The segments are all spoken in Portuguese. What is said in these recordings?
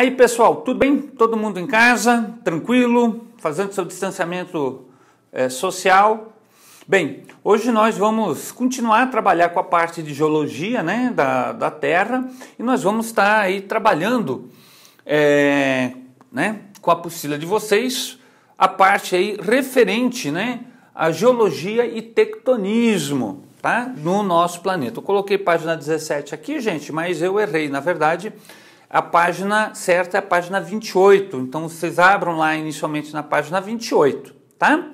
Aí, pessoal, tudo bem? Todo mundo em casa, tranquilo, fazendo seu distanciamento social? Bem, hoje nós vamos continuar a trabalhar com a parte de geologia, né, da Terra, e nós vamos estar aí trabalhando com a apostila de vocês, a parte aí referente, né, à geologia e tectonismo, tá, no nosso planeta. Eu coloquei página 17 aqui, gente, mas eu errei, na verdade. A página certa é a página 28, então vocês abram lá inicialmente na página 28, tá?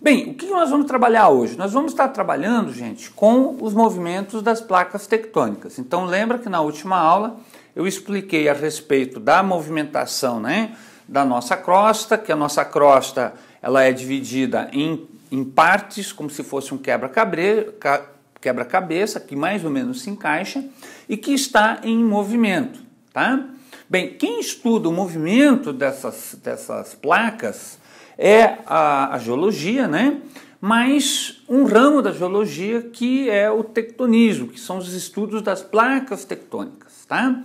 Bem, o que nós vamos trabalhar hoje? Nós vamos estar trabalhando, gente, com os movimentos das placas tectônicas. Então lembra que na última aula eu expliquei a respeito da movimentação, né, da nossa crosta, que a nossa crosta ela é dividida em partes, como se fosse um quebra-cabeça, que mais ou menos se encaixa e que está em movimento. Tá? Bem, quem estuda o movimento dessas placas é a geologia, né? Mas um ramo da geologia que é o tectonismo, que são os estudos das placas tectônicas. Tá?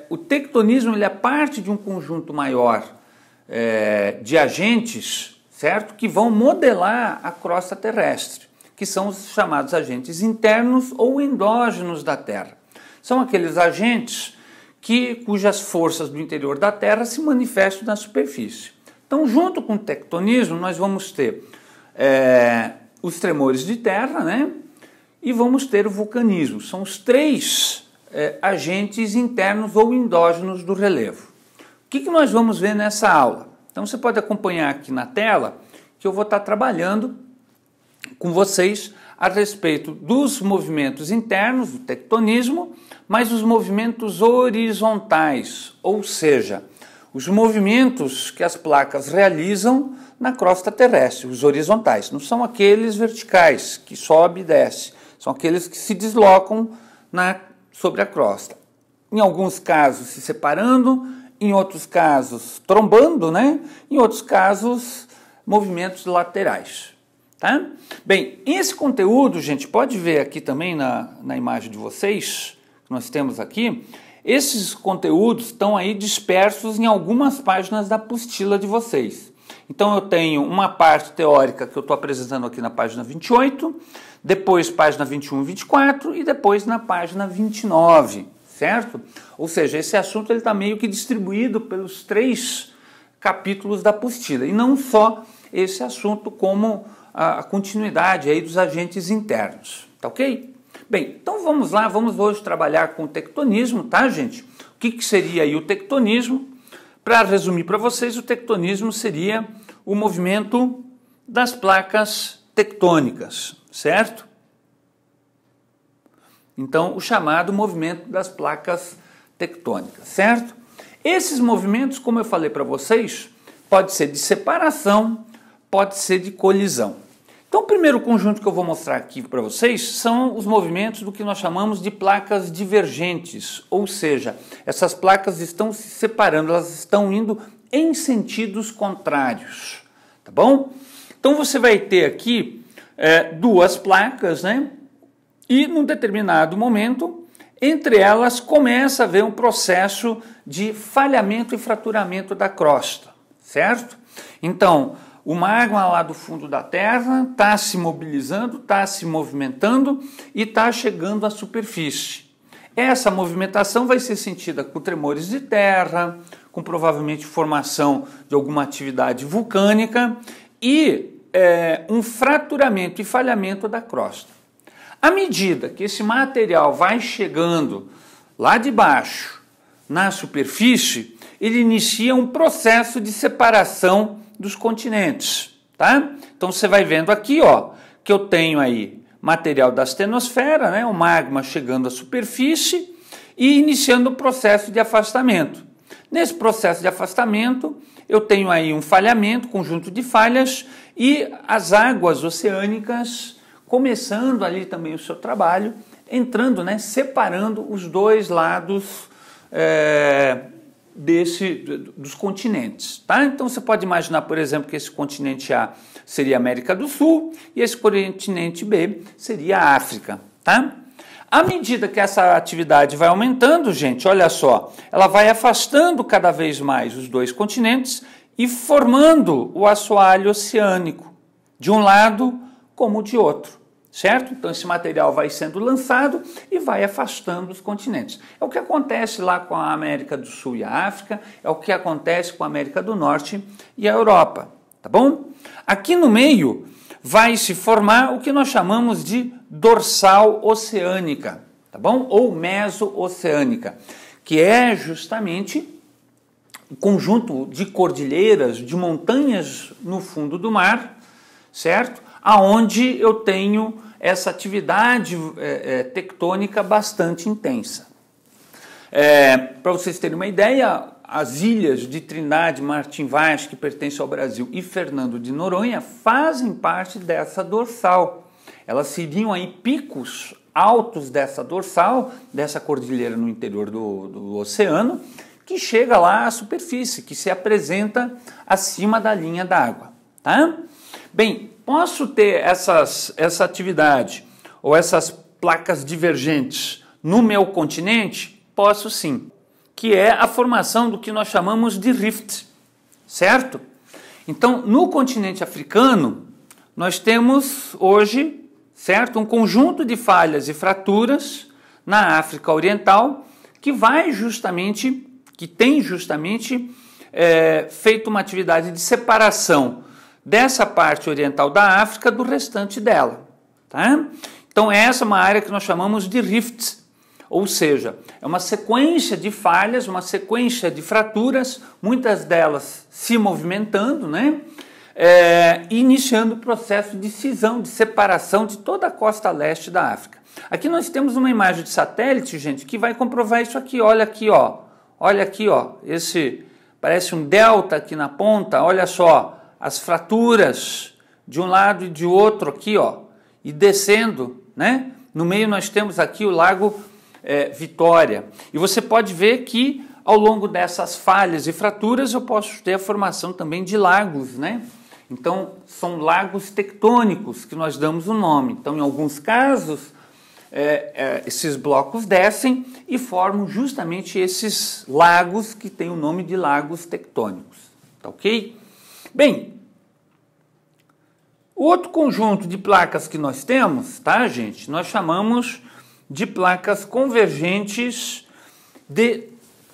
O tectonismo ele é parte de um conjunto maior de agentes, certo? Que vão modelar a crosta terrestre, que são os chamados agentes internos ou endógenos da Terra. São aqueles agentes cujas forças do interior da Terra se manifestam na superfície. Então, junto com o tectonismo, nós vamos ter os tremores de terra, né? E vamos ter o vulcanismo. São os três agentes internos ou endógenos do relevo. O que nós vamos ver nessa aula? Então, você pode acompanhar aqui na tela que eu vou estar trabalhando com vocês a respeito dos movimentos internos, do tectonismo, mas os movimentos horizontais, ou seja, os movimentos que as placas realizam na crosta terrestre, os horizontais. Não são aqueles verticais, que sobe e desce, são aqueles que se deslocam sobre a crosta. Em alguns casos se separando, em outros casos trombando, né? Em outros casos movimentos laterais. Tá? Bem, esse conteúdo, gente, pode ver aqui também na imagem de vocês, que nós temos aqui, esses conteúdos estão aí dispersos em algumas páginas da apostila de vocês. Então eu tenho uma parte teórica que eu estou apresentando aqui na página 28, depois página 21 e 24 e depois na página 29, certo? Ou seja, esse assunto está meio que distribuído pelos 3 capítulos da apostila, e não só esse assunto como a continuidade aí dos agentes internos, tá ok? Bem, então vamos lá, vamos hoje trabalhar com o tectonismo, tá, gente? O que seria aí o tectonismo? Para resumir para vocês, o tectonismo seria o movimento das placas tectônicas, certo? Então, o chamado movimento das placas tectônicas, certo? Esses movimentos, como eu falei para vocês, pode ser de separação, pode ser de colisão. Então, o primeiro conjunto que eu vou mostrar aqui para vocês são os movimentos do que nós chamamos de placas divergentes, ou seja, essas placas estão se separando, elas estão indo em sentidos contrários, tá bom? Então, você vai ter aqui 2 placas, né? E, num determinado momento, entre elas começa a haver um processo de falhamento e fraturamento da crosta, certo? Então, o magma lá do fundo da Terra está se mobilizando, está se movimentando e está chegando à superfície. Essa movimentação vai ser sentida com tremores de terra, com provavelmente formação de alguma atividade vulcânica e um fraturamento e falhamento da crosta. À medida que esse material vai chegando lá de baixo, na superfície, ele inicia um processo de separação dos continentes, tá? Então você vai vendo aqui, ó, que eu tenho aí material da astenosfera, né, o magma chegando à superfície e iniciando o processo de afastamento. Nesse processo de afastamento, eu tenho aí um falhamento, conjunto de falhas e as águas oceânicas começando ali também o seu trabalho, entrando, né, separando os dois lados dos continentes, tá? Então você pode imaginar, por exemplo, que esse continente A seria a América do Sul e esse continente B seria a África, tá? À medida que essa atividade vai aumentando, gente, olha só, ela vai afastando cada vez mais os dois continentes e formando o assoalho oceânico, de um lado como de outro, certo? Então esse material vai sendo lançado e vai afastando os continentes. É o que acontece lá com a América do Sul e a África, é o que acontece com a América do Norte e a Europa, tá bom? Aqui no meio vai se formar o que nós chamamos de dorsal oceânica, tá bom? Ou meso-oceânica, que é justamente um conjunto de cordilheiras, de montanhas no fundo do mar, certo? Aonde eu tenho essa atividade tectônica bastante intensa. Para vocês terem uma ideia, as ilhas de Trindade, Martim Vaz, que pertencem ao Brasil, e Fernando de Noronha fazem parte dessa dorsal. Elas seriam aí picos altos dessa dorsal, dessa cordilheira no interior do oceano, que chega lá à superfície, que se apresenta acima da linha d'água, tá? Bem, posso ter essa atividade ou essas placas divergentes no meu continente? Posso sim, que é a formação do que nós chamamos de rift, certo? Então, no continente africano, nós temos hoje, certo, um conjunto de falhas e fraturas na África Oriental que tem justamente feito uma atividade de separação dessa parte oriental da África do restante dela, tá? Então essa é uma área que nós chamamos de rifts, ou seja, é uma sequência de falhas, uma sequência de fraturas, muitas delas se movimentando, né? Iniciando o processo de cisão, de separação de toda a costa leste da África. Aqui nós temos uma imagem de satélite, gente, que vai comprovar isso aqui. Olha aqui, ó. Olha aqui, ó. Esse parece um delta aqui na ponta. Olha só as fraturas de um lado e de outro aqui, ó. E descendo, né? No meio nós temos aqui o Lago Vitória. E você pode ver que ao longo dessas falhas e fraturas eu posso ter a formação também de lagos, né? Então são lagos tectônicos que nós damos o nome. Então em alguns casos esses blocos descem e formam justamente esses lagos que têm o nome de lagos tectônicos, tá ok? Bem, o outro conjunto de placas que nós temos, tá, gente? Nós chamamos de placas convergentes de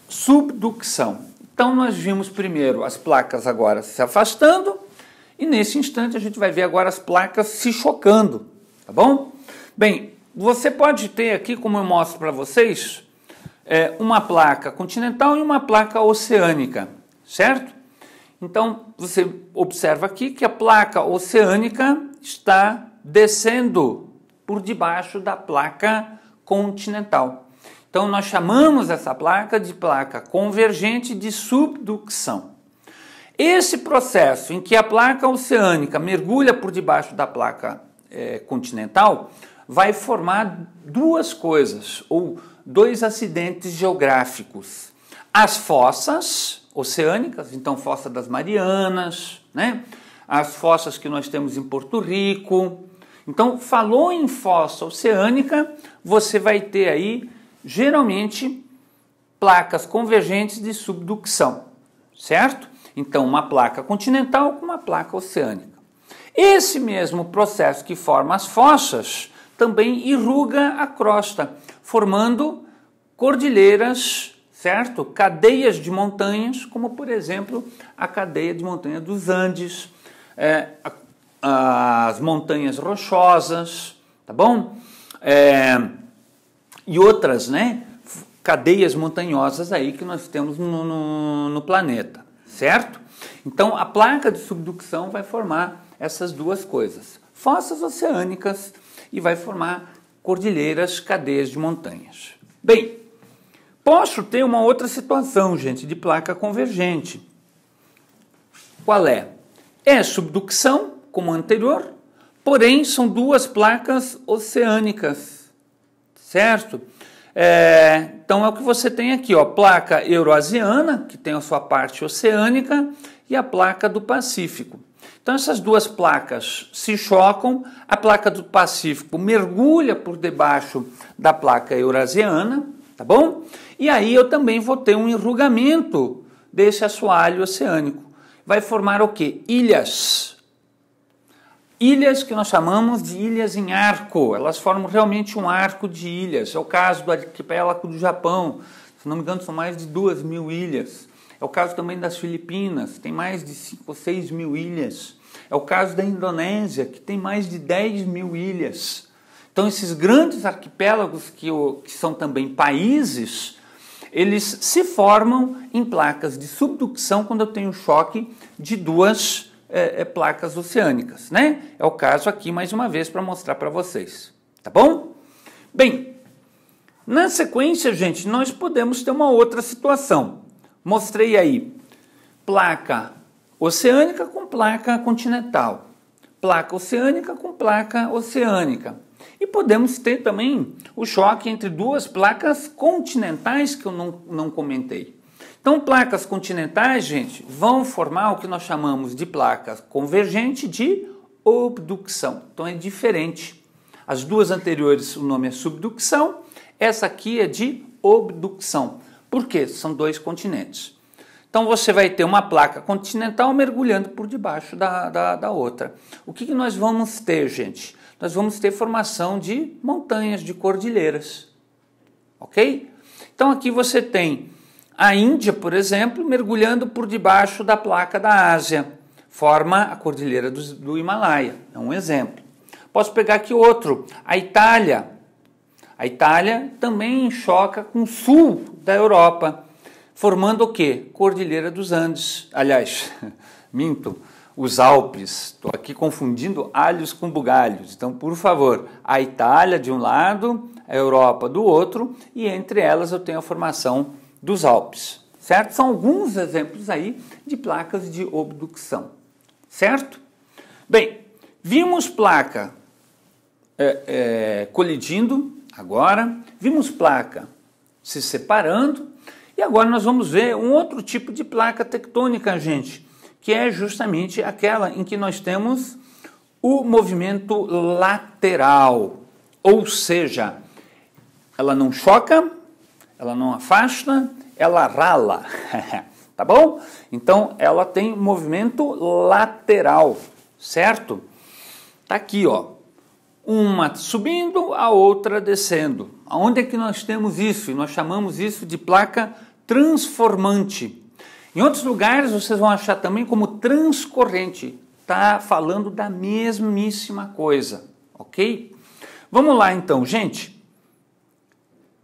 subducção. Então nós vimos primeiro as placas agora se afastando e nesse instante a gente vai ver agora as placas se chocando, tá bom? Bem, você pode ter aqui, como eu mostro para vocês, uma placa continental e uma placa oceânica, certo? Então, você observa aqui que a placa oceânica está descendo por debaixo da placa continental. Então, nós chamamos essa placa de placa convergente de subducção. Esse processo em que a placa oceânica mergulha por debaixo da placa continental vai formar duas coisas, ou dois acidentes geográficos. As fossas oceânicas, então fossa das Marianas, né? As fossas que nós temos em Porto Rico. Então, falou em fossa oceânica, você vai ter aí, geralmente, placas convergentes de subducção, certo? Então, uma placa continental com uma placa oceânica. Esse mesmo processo que forma as fossas também irruga a crosta, formando cordilheiras, certo? Cadeias de montanhas, como por exemplo a cadeia de montanha dos Andes, as montanhas rochosas, tá bom? E outras, né? Cadeias montanhosas aí que nós temos no planeta, certo? Então a placa de subducção vai formar essas duas coisas, fossas oceânicas, e vai formar cordilheiras, cadeias de montanhas. Bem, posso ter uma outra situação, gente, de placa convergente. Qual é? É subducção, como a anterior, porém são duas placas oceânicas, certo? Então é o que você tem aqui, ó, placa euroasiana, que tem a sua parte oceânica, e a placa do Pacífico. Então essas duas placas se chocam, a placa do Pacífico mergulha por debaixo da placa eurasiana, tá bom? E aí eu também vou ter um enrugamento desse assoalho oceânico. Vai formar o quê? Ilhas. Ilhas que nós chamamos de ilhas em arco. Elas formam realmente um arco de ilhas. É o caso do arquipélago do Japão. Se não me engano, são mais de 2.000 ilhas. É o caso também das Filipinas, tem mais de 5 ou 6 mil ilhas. É o caso da Indonésia, que tem mais de 10 mil ilhas. Então, esses grandes arquipélagos, que são também países, eles se formam em placas de subducção quando eu tenho choque de duas placas oceânicas, né? É o caso aqui, mais uma vez, para mostrar para vocês. Tá bom? Bem, na sequência, gente, nós podemos ter uma outra situação. Mostrei aí placa oceânica com placa continental, placa oceânica com placa oceânica. E podemos ter também o choque entre duas placas continentais que eu não comentei. Então, placas continentais, gente, vão formar o que nós chamamos de placa convergente de obducção. Então, é diferente. As duas anteriores, o nome é subducção, essa aqui é de obducção. Por quê? São dois continentes. Então você vai ter uma placa continental mergulhando por debaixo da outra. O que nós vamos ter, gente? Nós vamos ter formação de montanhas, de cordilheiras. Ok? Então aqui você tem a Índia, por exemplo, mergulhando por debaixo da placa da Ásia. Forma a cordilheira do Himalaia. É um exemplo. Posso pegar aqui outro. A Itália. A Itália também choca com o sul da Europa, formando o quê? Cordilheira dos Andes. Aliás, minto, os Alpes. Estou aqui confundindo alhos com bugalhos. Então, por favor, a Itália de um lado, a Europa do outro, e entre elas eu tenho a formação dos Alpes. Certo? São alguns exemplos aí de placas de obducção. Certo? Bem, vimos placa colidindo. Agora, vimos placa se separando e agora nós vamos ver um outro tipo de placa tectônica, gente, que é justamente aquela em que nós temos o movimento lateral, ou seja, ela não choca, ela não afasta, ela rala, tá bom? Então, ela tem um movimento lateral, certo? Tá aqui, ó. Uma subindo, a outra descendo. Onde é que nós temos isso? Nós chamamos isso de placa transformante. Em outros lugares vocês vão achar também como transcorrente. Está falando da mesmíssima coisa, ok? Vamos lá então, gente.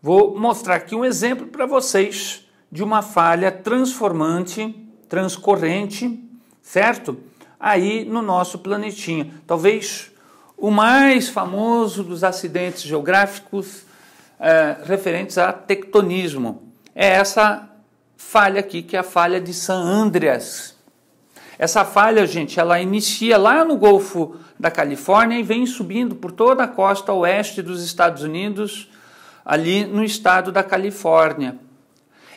Vou mostrar aqui um exemplo para vocês de uma falha transformante, transcorrente, certo? Aí no nosso planetinha. Talvez o mais famoso dos acidentes geográficos referentes a tectonismo é essa falha aqui, que é a falha de San Andreas. Essa falha, gente, ela inicia lá no Golfo da Califórnia e vem subindo por toda a costa oeste dos Estados Unidos, ali no estado da Califórnia.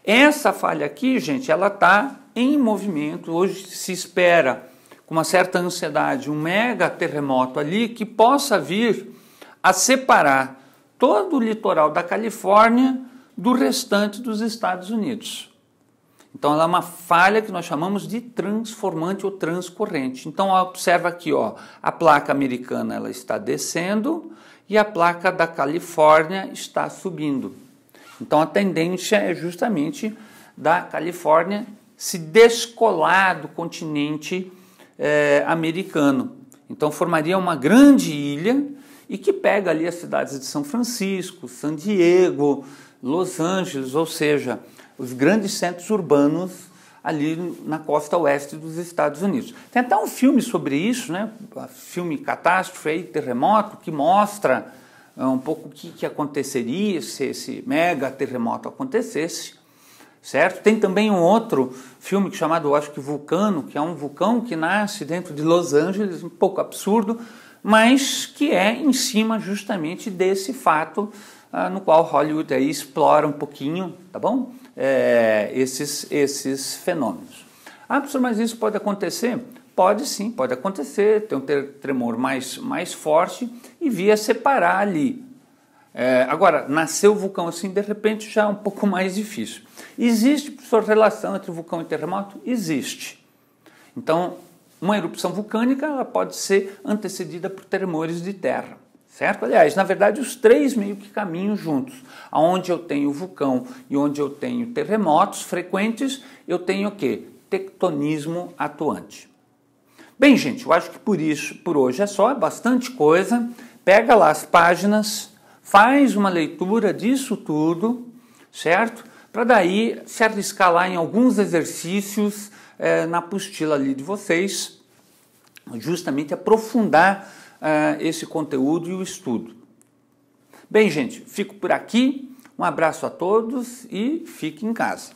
Essa falha aqui, gente, ela está em movimento. Hoje se espera, com uma certa ansiedade, um mega terremoto ali que possa vir a separar todo o litoral da Califórnia do restante dos Estados Unidos. Então ela é uma falha que nós chamamos de transformante ou transcorrente. Então observa aqui, ó, a placa americana ela está descendo e a placa da Califórnia está subindo. Então a tendência é justamente da Califórnia se descolar do continente americano. Então formaria uma grande ilha e que pega ali as cidades de São Francisco, San Diego, Los Angeles, ou seja, os grandes centros urbanos ali na costa oeste dos Estados Unidos. Tem até um filme sobre isso, né? O filme Catástrofe, Terremoto, que mostra um pouco o que aconteceria se esse mega terremoto acontecesse. Certo? Tem também um outro filme chamado, eu acho que Vulcano, que é um vulcão que nasce dentro de Los Angeles, um pouco absurdo, mas que é em cima justamente desse fato no qual Hollywood aí explora um pouquinho, tá bom? Esses fenômenos. Ah, professor, mas isso pode acontecer? Pode sim, pode acontecer, ter um tremor mais forte e via separar ali. Agora, nascer o vulcão assim, de repente, já é um pouco mais difícil. Existe, professor, relação entre vulcão e terremoto? Existe. Então, uma erupção vulcânica ela pode ser antecedida por tremores de terra, certo? Aliás, na verdade, os três meio que caminham juntos. Onde eu tenho vulcão e onde eu tenho terremotos frequentes, eu tenho o quê? Tectonismo atuante. Bem, gente, eu acho que por hoje é só, é bastante coisa. Pega lá as páginas, faz uma leitura disso tudo, certo? Para daí se arriscar lá em alguns exercícios na apostila ali de vocês, justamente aprofundar esse conteúdo e o estudo. Bem, gente, fico por aqui. Um abraço a todos e fique em casa.